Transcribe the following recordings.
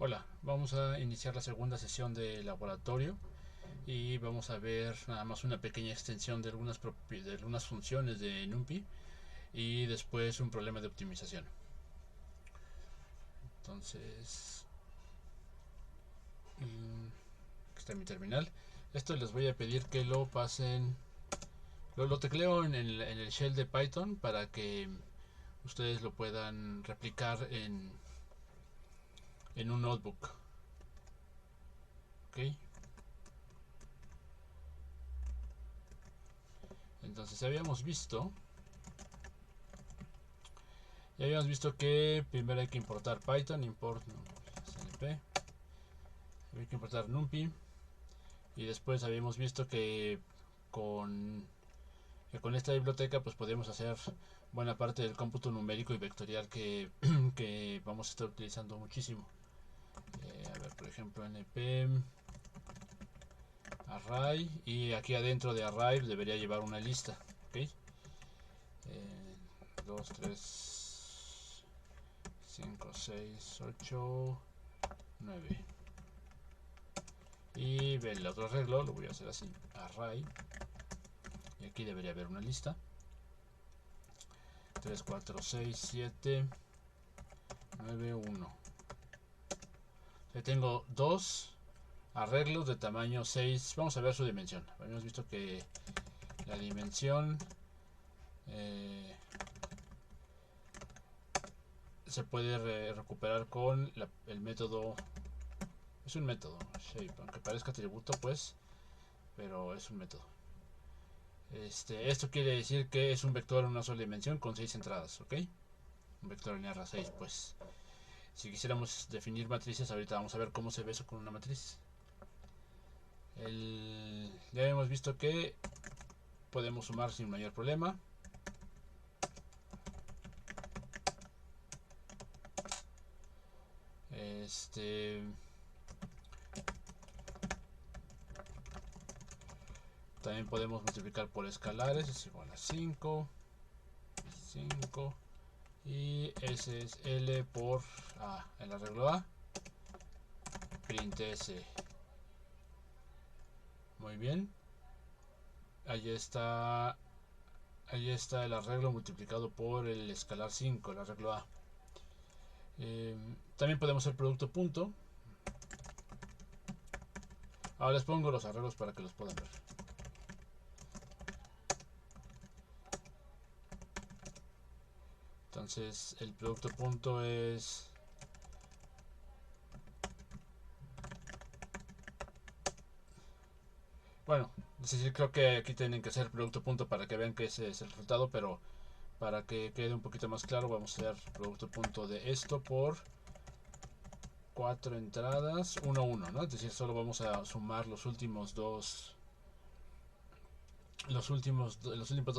Hola, vamos a iniciar la segunda sesión de laboratorio y vamos a ver nada más una pequeña extensión de algunas funciones de NumPy y después un problema de optimización. Entonces, aquí está mi terminal. Esto les voy a pedir que lo pasen, lo tecleo en el shell de Python para que ustedes lo puedan replicar en un notebook. ¿Ok? Entonces ya habíamos visto que primero hay que importar Python, import cnp, hay que importar NumPy y después habíamos visto con, que con esta biblioteca pues podemos hacer buena parte del cómputo numérico y vectorial que vamos a estar utilizando muchísimo. A ver, por ejemplo, np array y aquí adentro de array debería llevar una lista. ¿Ok? 2, 3, 5, 6, 8, 9. Y el otro arreglo lo voy a hacer así, array, y aquí debería haber una lista: 3, 4, 6, 7, 9, 1. Tengo dos arreglos de tamaño 6. Vamos a ver su dimensión. Habíamos visto que la dimensión se puede recuperar con el método. Es un método shape, aunque parezca atributo pues, pero es un método. Esto quiere decir que es un vector en una sola dimensión con 6 entradas, ¿ok? Un vector en R6, pues. Si quisiéramos definir matrices, ahorita vamos a ver cómo se ve eso con una matriz. Ya hemos visto que podemos sumar sin mayor problema. También podemos multiplicar por escalares, es igual a 5, 5, y ese es L por A, el arreglo A, print S. Muy bien, ahí está el arreglo multiplicado por el escalar 5, el arreglo A. También podemos hacer producto punto. Ahora les pongo los arreglos para que los puedan ver. Entonces el producto punto es bueno, es decir, creo que aquí tienen que hacer producto punto para que vean que ese es el resultado, pero para que quede un poquito más claro vamos a hacer producto punto de esto por 4 entradas 1 1, ¿no? Es decir, solo vamos a sumar las últimas dos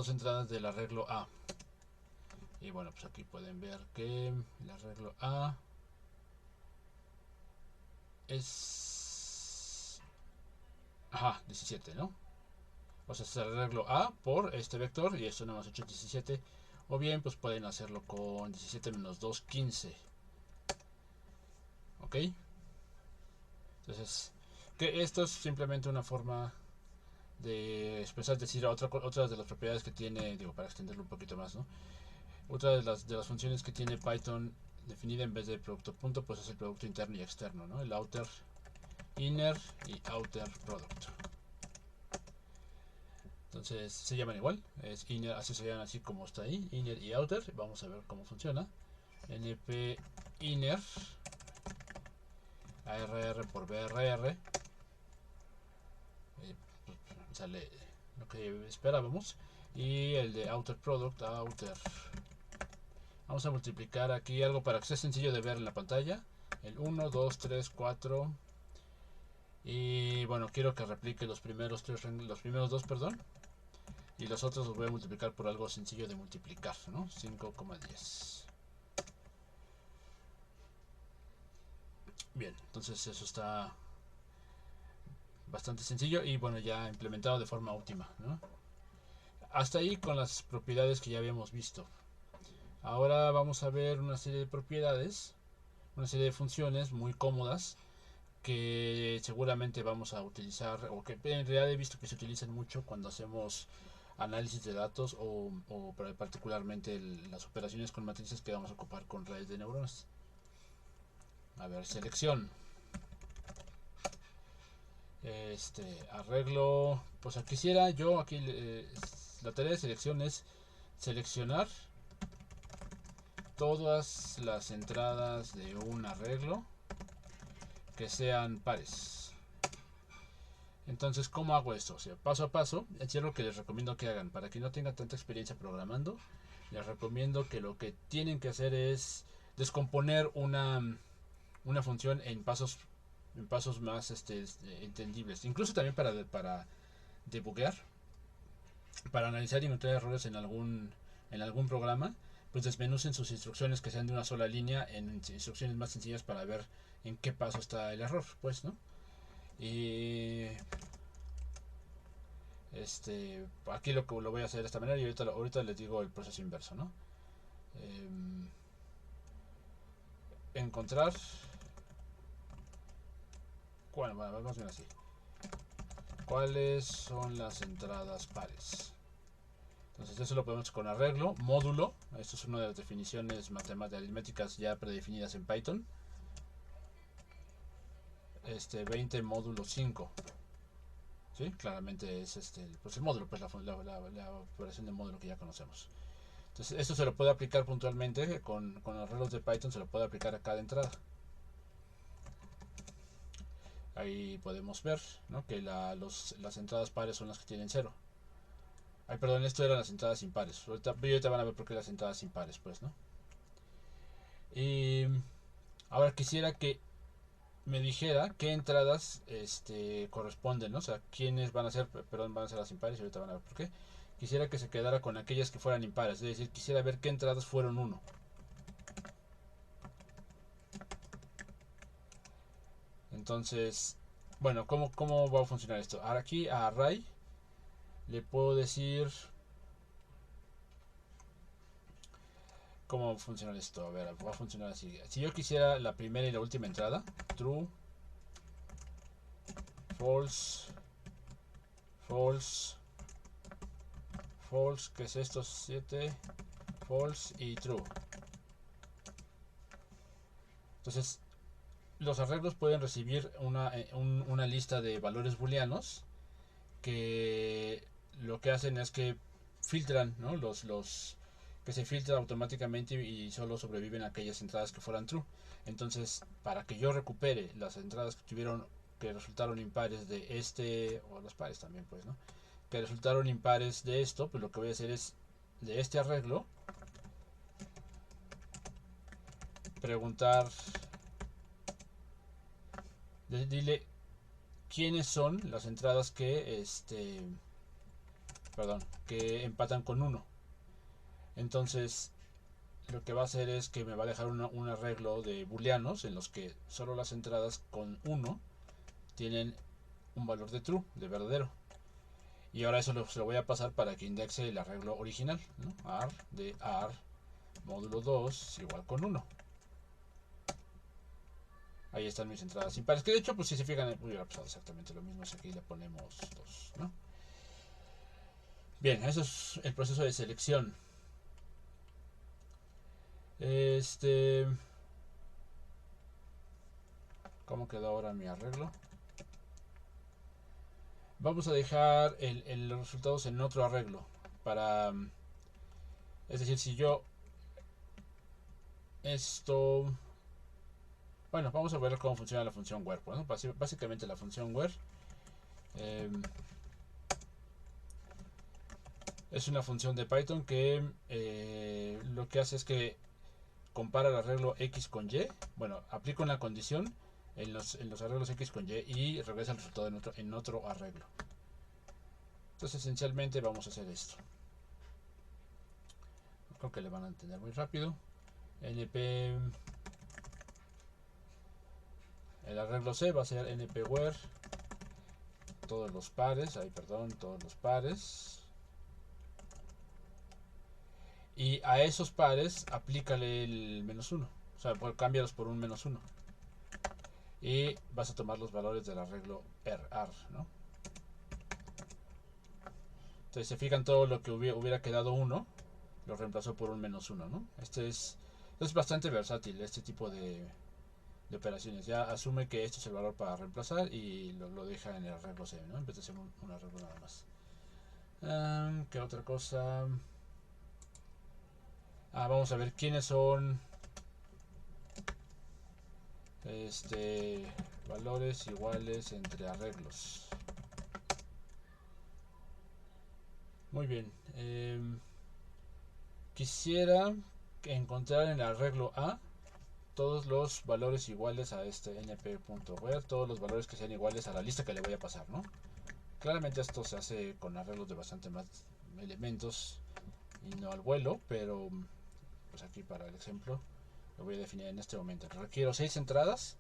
entradas del arreglo A. Y bueno, pues aquí pueden ver que el arreglo A es 17, ¿no? O sea, es el arreglo A por este vector y esto no hemos hecho 17. O bien, pues pueden hacerlo con 17 menos 2, 15. ¿Ok? Entonces, que esto es simplemente una forma de expresar, es decir, otras de las propiedades que tiene, digo, para extenderlo un poquito más, ¿no? Otra de las funciones que tiene Python definida en vez de producto punto, pues es el producto interno y externo, ¿no? El outer inner y outer product. Entonces se llaman igual, es inner, así se llaman así como está ahí, inner y outer. Vamos a ver cómo funciona. np inner arr por brr, pues, sale lo que esperábamos, y el de outer product outer. Vamos a multiplicar aquí algo para que sea sencillo de ver en la pantalla: el 1, 2, 3, 4. Y bueno, quiero que replique los primeros dos, perdón, y los otros los voy a multiplicar por algo sencillo de multiplicar, ¿no? 5,10. Bien, entonces eso está bastante sencillo y bueno, ya implementado de forma óptima, ¿no? Hasta ahí con las propiedades que ya habíamos visto. Ahora vamos a ver una serie de propiedades, una serie de funciones muy cómodas que seguramente vamos a utilizar, o que en realidad he visto que se utilizan mucho cuando hacemos análisis de datos o particularmente las operaciones con matrices que vamos a ocupar con redes de neuronas. A ver, selección. Arreglo, pues quisiera yo aquí la tarea de selección es seleccionar todas las entradas de un arreglo que sean pares. Entonces, ¿cómo hago esto? O sea, paso a paso, es lo que les recomiendo que hagan. Para que no tengan tanta experiencia programando, les recomiendo que lo que tienen que hacer es descomponer una función en pasos más entendibles. Incluso también para debuguear, para analizar y encontrar errores en algún programa, pues desmenucen sus instrucciones que sean de una sola línea en instrucciones más sencillas para ver en qué paso está el error, pues, ¿no? Y aquí lo voy a hacer de esta manera y ahorita les digo el proceso inverso, ¿no? Encontrar, bueno, vamos bien así. ¿Cuáles son las entradas pares? Entonces eso lo podemos con arreglo, módulo. Esto es una de las definiciones matemáticas aritméticas ya predefinidas en Python. 20 módulo 5. ¿Sí? Claramente es pues el módulo, pues la operación de módulo que ya conocemos. Entonces esto se lo puede aplicar puntualmente con arreglos de Python, se lo puede aplicar a cada entrada. Ahí podemos ver, ¿no?, que las entradas pares son las que tienen 0. Ay, perdón, esto eran las entradas impares. Ahorita van a ver por qué las entradas impares, pues, ¿no? Y ahora quisiera que me dijera qué entradas corresponden, ¿no? O sea, quiénes van a ser, perdón, van a ser las impares y ahorita van a ver por qué. Quisiera que se quedara con aquellas que fueran impares, es decir, quisiera ver qué entradas fueron 1. Entonces, bueno, ¿cómo va a funcionar esto? Ahora aquí a array le puedo decir cómo funciona esto. A ver, va a funcionar así. Si yo quisiera la primera y la última entrada, true, false, false, false, ¿qué es esto? 7, false y true. Entonces, los arreglos pueden recibir una lista de valores booleanos que lo que hacen es que filtran, ¿no?, los que se filtra automáticamente y solo sobreviven aquellas entradas que fueran true. Entonces, para que yo recupere las entradas que resultaron impares de o los pares también, pues, ¿no?, que resultaron impares de esto, pues lo que voy a hacer es de este arreglo preguntar, dile quiénes son las entradas que que empatan con 1. Entonces lo que va a hacer es que me va a dejar un arreglo de booleanos en los que solo las entradas con 1 tienen un valor de true, de verdadero. Y ahora eso se lo voy a pasar para que indexe el arreglo original, ¿no? AR de AR módulo 2 igual con 1. Ahí están mis entradas impares, que de hecho, pues si se fijan, hubiera pasado exactamente lo mismo si aquí le ponemos 2, ¿no? Bien, eso es el proceso de selección. ¿Cómo quedó ahora mi arreglo? Vamos a dejar los resultados en otro arreglo para, es decir, si yo bueno, vamos a ver cómo funciona la función where, ¿no? Básicamente la función where es una función de Python que lo que hace es que compara el arreglo X con Y. Bueno, aplica una condición en los arreglos X con Y y regresa el resultado en otro arreglo. Entonces esencialmente vamos a hacer esto. Creo que le van a entender muy rápido. np, el arreglo C va a ser np-where todos los pares, todos los pares, y a esos pares aplícale el -1. O sea, cámbialos por un -1. Y vas a tomar los valores del arreglo AR, ¿no? Entonces se fijan, todo lo que hubiera quedado 1 lo reemplazó por un -1, ¿no? Es bastante versátil este tipo de operaciones. Ya asume que este es el valor para reemplazar y lo deja en el arreglo C, ¿no? En vez de ser un arreglo nada más. ¿Qué otra cosa? Vamos a ver quiénes son valores iguales entre arreglos. Muy bien. Quisiera encontrar en el arreglo A todos los valores iguales a este np.where, todos los valores que sean iguales a la lista que le voy a pasar, ¿no? Claramente esto se hace con arreglos de bastante más elementos y no al vuelo, pero pues aquí para el ejemplo lo voy a definir en este momento. Requiero 6 entradas,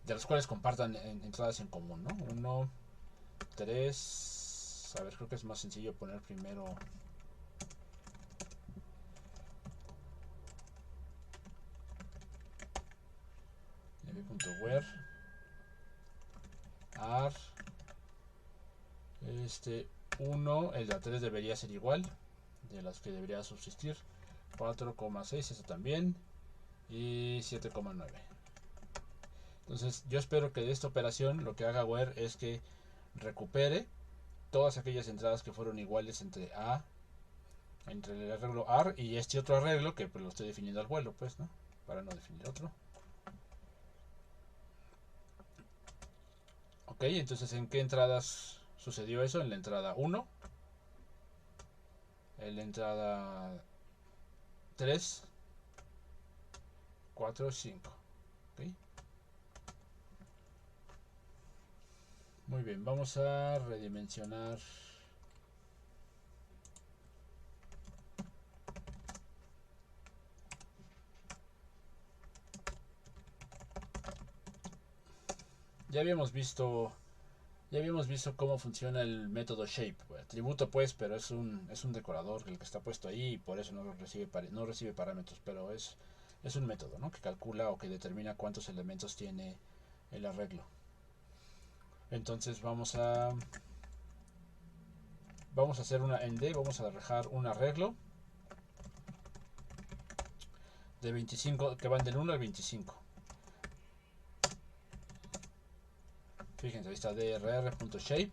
de las cuales compartan entradas en común, ¿no? 1, 3, a ver, creo que es más sencillo poner primero nb.where ar 1, el de 3 debería ser igual, de las que debería subsistir, 4,6, eso también, y 7,9. Entonces yo espero que de esta operación lo que haga where es que recupere todas aquellas entradas que fueron iguales entre el arreglo AR y este otro arreglo que pues lo estoy definiendo al vuelo, pues, ¿no? Para no definir otro. Ok, entonces ¿en qué entradas sucedió eso? En la entrada 1, en la entrada 3, 4, 5. Ok. Muy bien, vamos a redimensionar. Ya habíamos visto cómo funciona el método shape. Atributo pues, pero es un decorador el que está puesto ahí y por eso no recibe parámetros, pero es un método, ¿no? Que calcula o que determina cuántos elementos tiene el arreglo. Entonces vamos a hacer una end, vamos a dejar un arreglo de 25 que van del 1 al 25. Fíjense, ahí está drr.shape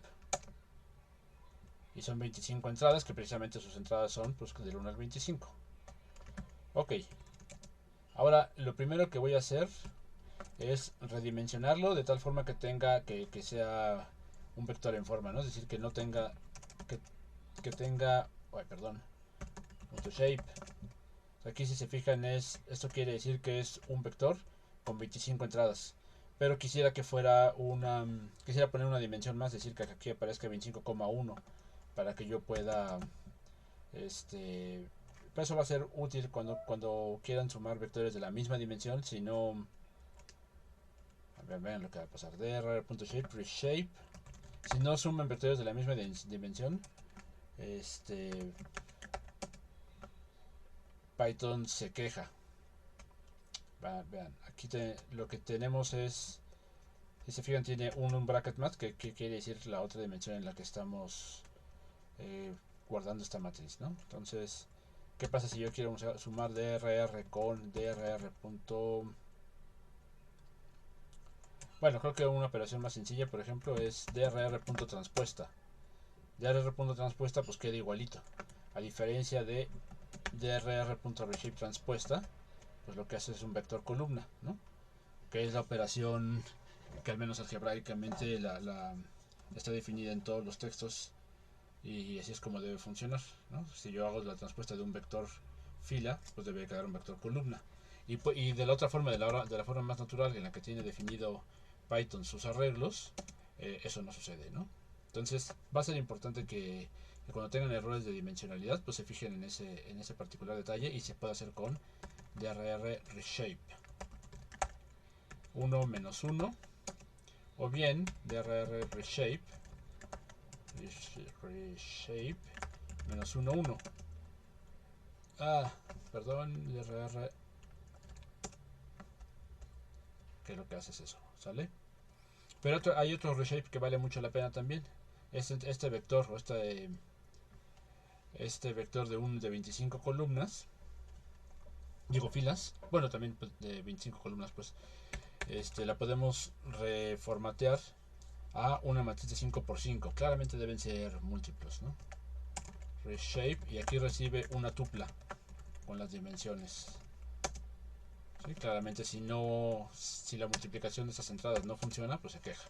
y son 25 entradas, que precisamente sus entradas son pues del 1 al 25. Ok, ahora lo primero que voy a hacer es redimensionarlo de tal forma que tenga que sea un vector en forma, ¿no? Es decir, que no tenga que tenga, perdón, punto shape. Aquí si se fijan esto quiere decir que es un vector con 25 entradas. Pero quisiera que fuera quisiera poner una dimensión más, es decir, que aquí aparezca 25,1 para que yo pueda eso va a ser útil cuando quieran sumar vectores de la misma dimensión. Si no, vean lo que va a pasar. drr.shape reshape. Si no suman vectores de la misma dimensión, Python se queja. Vean, aquí lo que tenemos es, si se fijan, tiene un bracket más, que quiere decir la otra dimensión en la que estamos guardando esta matriz, ¿no? Entonces, ¿qué pasa si yo quiero sumar drr con drr. Bueno, creo que una operación más sencilla, por ejemplo, es drr.transpuesta. drr.transpuesta pues queda igualito. A diferencia de drr.reshape transpuesta, pues lo que hace es un vector columna, ¿no? Que es la operación que al menos algebraicamente está definida en todos los textos y así es como debe funcionar, ¿no? Si yo hago la transpuesta de un vector fila, pues debe quedar un vector columna. Y de la otra forma, de la forma más natural en la que tiene definido Python sus arreglos, eso no sucede, ¿no? Entonces va a ser importante que cuando tengan errores de dimensionalidad, pues se fijen en ese particular detalle y se puede hacer con drr reshape 1 menos 1 o bien drr reshape menos 1 1. Perdón, drr que lo que hace es eso, ¿sale? Pero hay otro reshape que vale mucho la pena también. Este vector o este vector de 25 columnas, digo filas, bueno también pues, de 25 columnas, pues la podemos reformatear a una matriz de 5x5. Claramente deben ser múltiplos, ¿no? Reshape, y aquí recibe una tupla con las dimensiones. ¿Sí? Claramente si la multiplicación de estas entradas no funciona, pues se queja.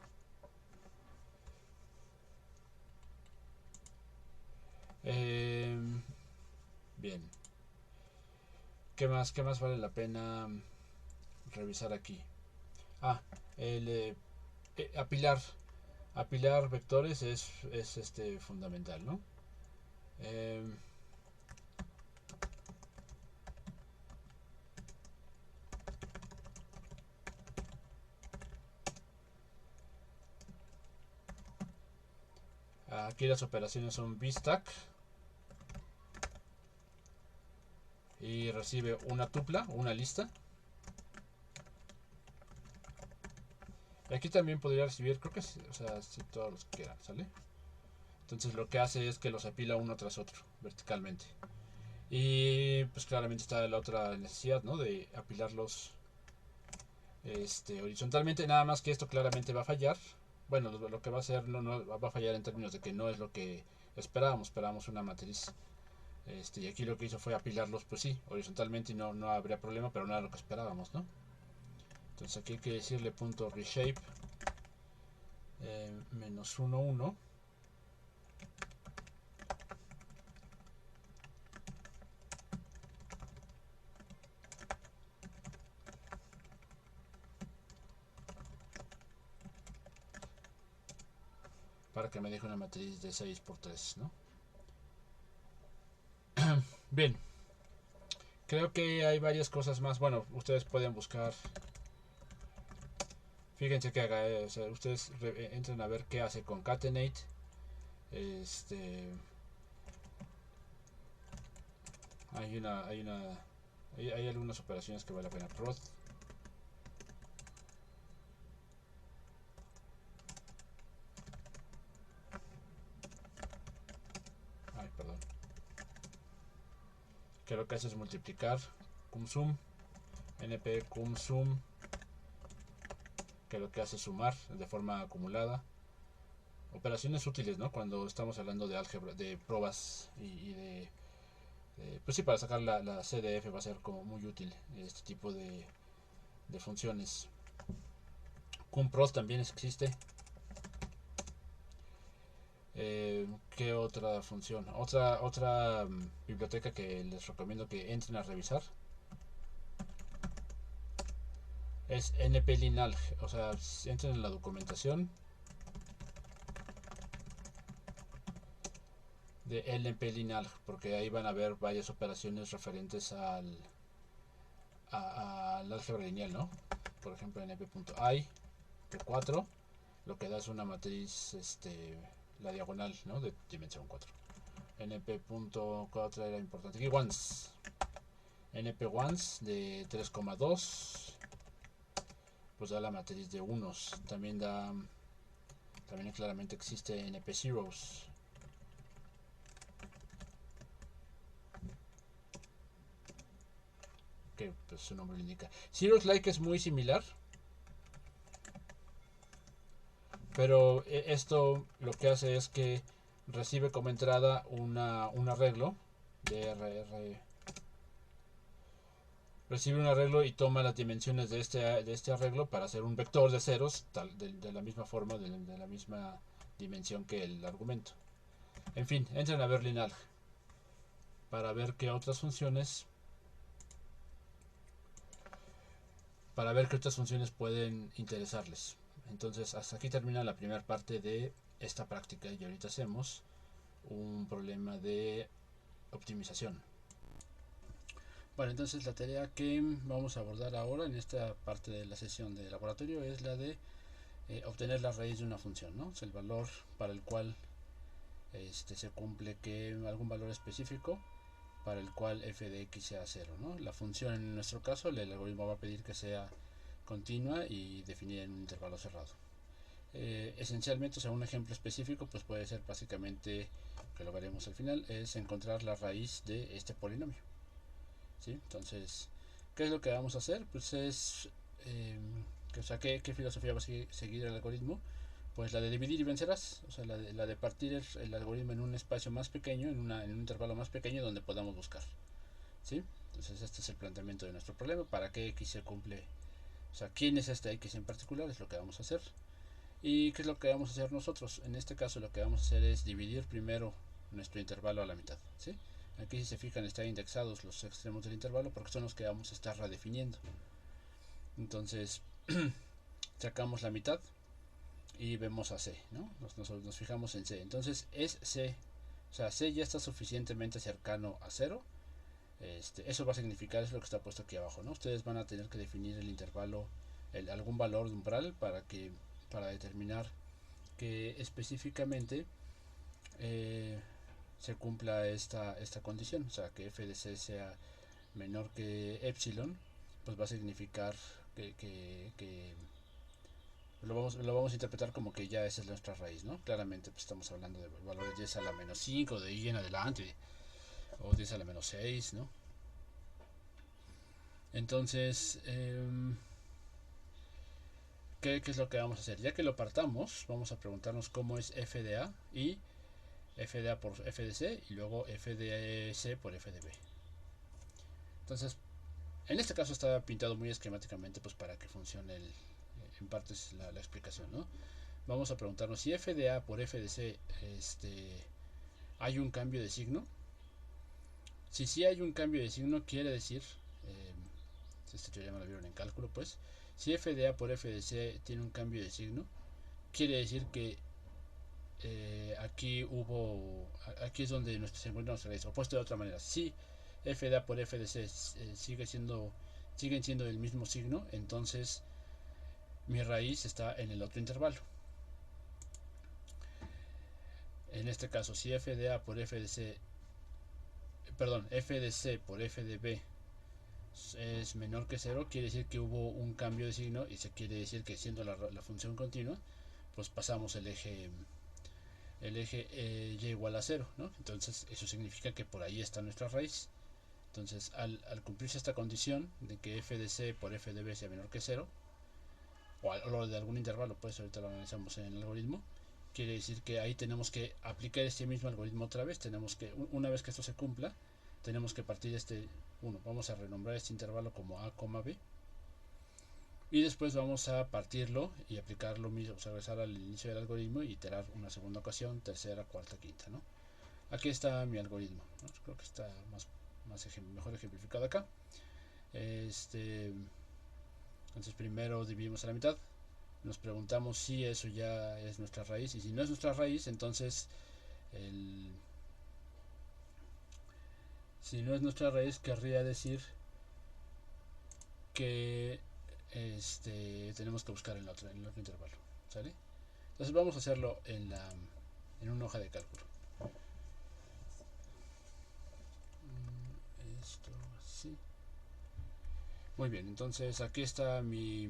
Bien. ¿Qué más vale la pena revisar aquí? El apilar. Apilar vectores es fundamental, ¿no? Aquí las operaciones son vstack y recibe una tupla, una lista. Y aquí también podría recibir, creo que sí, o sea, sí, todos los que quieran, ¿sale? Entonces lo que hace es que los apila uno tras otro, verticalmente. Y pues claramente está la otra necesidad, ¿no? De apilarlos horizontalmente, nada más que esto claramente va a fallar. Bueno, lo que va a hacer no va a fallar en términos de que no es lo que esperábamos una matriz. Y aquí lo que hizo fue apilarlos, pues sí, horizontalmente y no habría problema, pero no era lo que esperábamos, ¿no? Entonces aquí hay que decirle punto reshape menos 1, 1. Para que me deje una matriz de 6x3, ¿no? Bien, creo que hay varias cosas más. Bueno, ustedes pueden buscar. Fíjense que haga, o sea, ustedes entren a ver qué hace concatenate. Hay una, hay una, hay algunas operaciones que vale la pena. Prod. Ay, perdón. Que lo que hace es multiplicar cum sum, np cum sum, que lo que hace es sumar de forma acumulada. Operaciones útiles, ¿no? Cuando estamos hablando de álgebra, de pruebas y de pues sí, para sacar la CDF va a ser como muy útil este tipo de funciones. Cumprod también existe. ¿Qué otra función? Otra biblioteca que les recomiendo que entren a revisar es nplinalg. O sea, entren en la documentación de nplinalg, porque ahí van a ver varias operaciones referentes al álgebra lineal, ¿no? Por ejemplo, np.i p4 lo que da es una matriz, la diagonal, ¿no? De dimensión 4. np.4 era importante aquí, once, np once de 3,2 pues da la matriz de unos. También claramente existe np zeros, que pues su nombre lo indica. Zeros like es muy similar, pero esto lo que hace es que recibe como entrada un arreglo de RR. Recibe un arreglo y toma las dimensiones de este arreglo para hacer un vector de ceros de la misma forma, de la misma dimensión que el argumento. En fin, entren a ver linalg para ver qué otras funciones pueden interesarles. Entonces hasta aquí termina la primera parte de esta práctica y ahorita hacemos un problema de optimización. Bueno, entonces la tarea que vamos a abordar ahora en esta parte de la sesión de laboratorio es la de obtener la raíz de una función, ¿no? Es el valor para el cual se cumple que algún valor específico para el cual f de x sea 0, ¿no? La función en nuestro caso, el algoritmo va a pedir que sea continua y definida en un intervalo cerrado. Esencialmente, o sea, un ejemplo específico pues puede ser básicamente, que lo veremos al final, es encontrar la raíz de este polinomio, ¿sí? Entonces, ¿qué es lo que vamos a hacer? Pues es, o sea, ¿qué filosofía va a seguir el algoritmo? Pues la de dividir y vencerás, o sea, la de partir el algoritmo en un espacio más pequeño, en un intervalo más pequeño donde podamos buscar, ¿sí? Entonces este es el planteamiento de nuestro problema, para qué x se cumple, o sea, quién es este x en particular, es lo que vamos a hacer. ¿Y qué es lo que vamos a hacer nosotros? En este caso lo que vamos a hacer es dividir primero nuestro intervalo a la mitad, ¿sí? Aquí, si se fijan, están indexados los extremos del intervalo porque son los que vamos a estar redefiniendo. Entonces sacamos la mitad y vemos a C, ¿no? Nos fijamos en C. Entonces es C, o sea, C ya está suficientemente cercano a 0. Eso va a significar, es lo que está puesto aquí abajo, ¿no? Ustedes van a tener que definir el intervalo, algún valor de umbral para determinar que específicamente se cumpla esta condición, o sea, que f de c sea menor que epsilon, pues va a significar que lo vamos a interpretar como que ya esa es nuestra raíz, ¿no? Claramente pues estamos hablando de valores 10 a la menos 5, de ahí en adelante, o 10 a la menos 6, ¿no? Entonces, ¿qué es lo que vamos a hacer? Ya que lo partamos, vamos a preguntarnos cómo es f de a y f de a por f de c y luego f de c por f de b. Entonces, en este caso está pintado muy esquemáticamente pues para que funcione en parte es la explicación, ¿no? Vamos a preguntarnos si f de a por f de c hay un cambio de signo. Si sí hay un cambio de signo, quiere decir, esta teoría me la vieron en cálculo, pues, si f de a por f de c tiene un cambio de signo, quiere decir que aquí es donde se encuentra nuestra raíz. O puesto de otra manera, si f de a por f de c siguen siendo del mismo signo, entonces mi raíz está en el otro intervalo. En este caso, si f de a por f de c, perdón, f de c por f de b es menor que 0, quiere decir que hubo un cambio de signo y se quiere decir que siendo la función continua, pues pasamos el eje y igual a 0, ¿no? Entonces eso significa que por ahí está nuestra raíz. Entonces al cumplirse esta condición de que f de c por f de b sea menor que 0, o lo de algún intervalo, pues ahorita lo analizamos en el algoritmo, quiere decir que ahí tenemos que aplicar este mismo algoritmo otra vez. Tenemos que, una vez que esto se cumpla, tenemos que partir vamos a renombrar este intervalo como a, b, y después vamos a partirlo y aplicar lo mismo, o sea, regresar al inicio del algoritmo y iterar una segunda ocasión, tercera, cuarta, quinta, ¿no? Aquí está mi algoritmo, ¿no? Creo que está mejor ejemplificado acá. Entonces primero dividimos a la mitad, nos preguntamos si eso ya es nuestra raíz, y si no es nuestra raíz, entonces si no es nuestra raíz, querría decir que tenemos que buscar en el otro intervalo, ¿sale? Entonces vamos a hacerlo en una hoja de cálculo. Esto así. Muy bien, entonces aquí está mi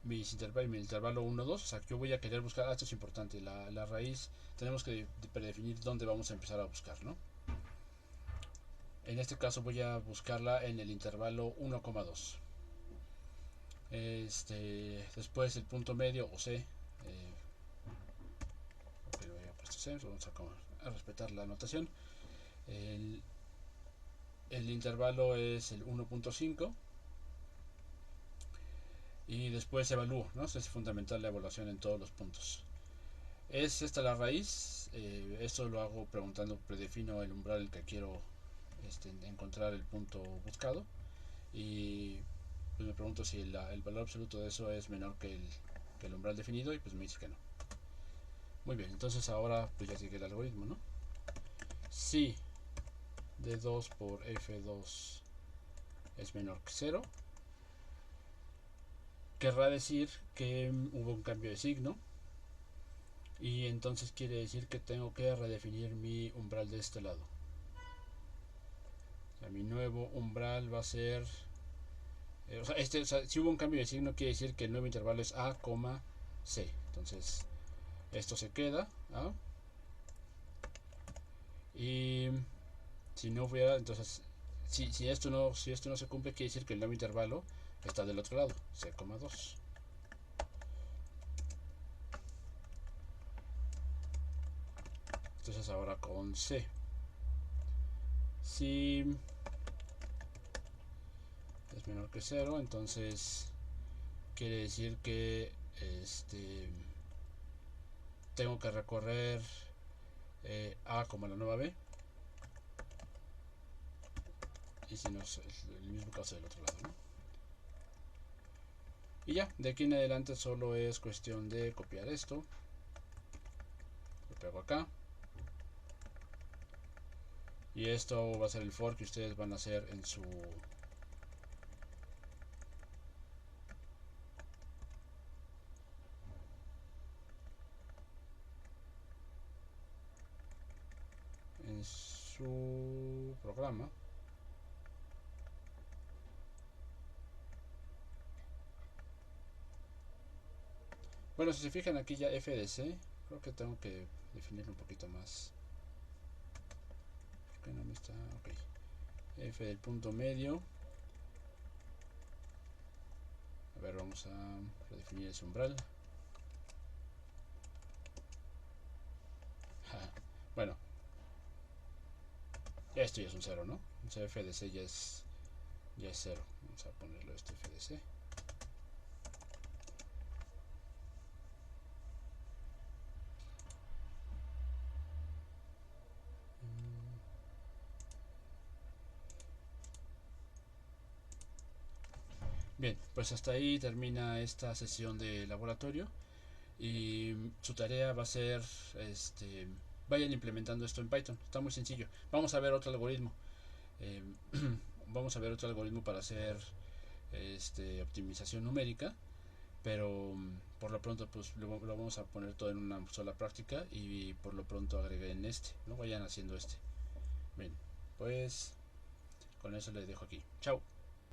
intervalo 1, 2. O sea, yo voy a querer buscar, esto es importante, la raíz, tenemos que predefinir dónde vamos a empezar a buscar, ¿no? En este caso voy a buscarla en el intervalo 1,2. Después el punto medio o C, ok, voy a puesto C, vamos a respetar la anotación. El intervalo es el 1.5 y después evalúo, ¿no? Es fundamental la evaluación en todos los puntos. Es esta la raíz. Esto lo hago preguntando, predefino el umbral el que quiero encontrar el punto buscado, y pues me pregunto si el valor absoluto de eso es menor que el umbral definido, y pues me dice que no. Muy bien, entonces ahora pues ya sigue el algoritmo, ¿no? Si d2 por f2 es menor que 0, querrá decir que hubo un cambio de signo, y entonces quiere decir que tengo que redefinir mi umbral de este lado. O sea, mi nuevo umbral va a ser O sea, si hubo un cambio de signo, quiere decir que el nuevo intervalo es A, C. Entonces, esto se queda A. Y si no hubiera, entonces, si esto no se cumple, quiere decir que el nuevo intervalo está del otro lado, C,2. Entonces ahora con C, si es menor que 0, entonces quiere decir que tengo que recorrer A como la nueva B, y si no es el mismo caso del otro lado, ¿no? Y ya, de aquí en adelante solo es cuestión de copiar esto, lo pego acá, y esto va a ser el for que ustedes van a hacer en su programa. Bueno, si se fijan aquí ya f de c, creo que tengo que definirlo un poquito más. ¿Por qué no me está? Ok. F del punto medio. A ver, vamos a redefinir ese umbral. Bueno, ya esto ya es un 0, ¿no? O sea, f de c ya es 0. Vamos a ponerlo esto f de c. Bien, pues hasta ahí termina esta sesión de laboratorio, y su tarea va a ser, vayan implementando esto en Python. Está muy sencillo. Vamos a ver otro algoritmo. Eh, vamos a ver otro algoritmo para hacer optimización numérica, pero por lo pronto pues lo vamos a poner todo en una sola práctica, y por lo pronto agreguen no vayan haciendo Bien, pues con eso les dejo aquí. Chao.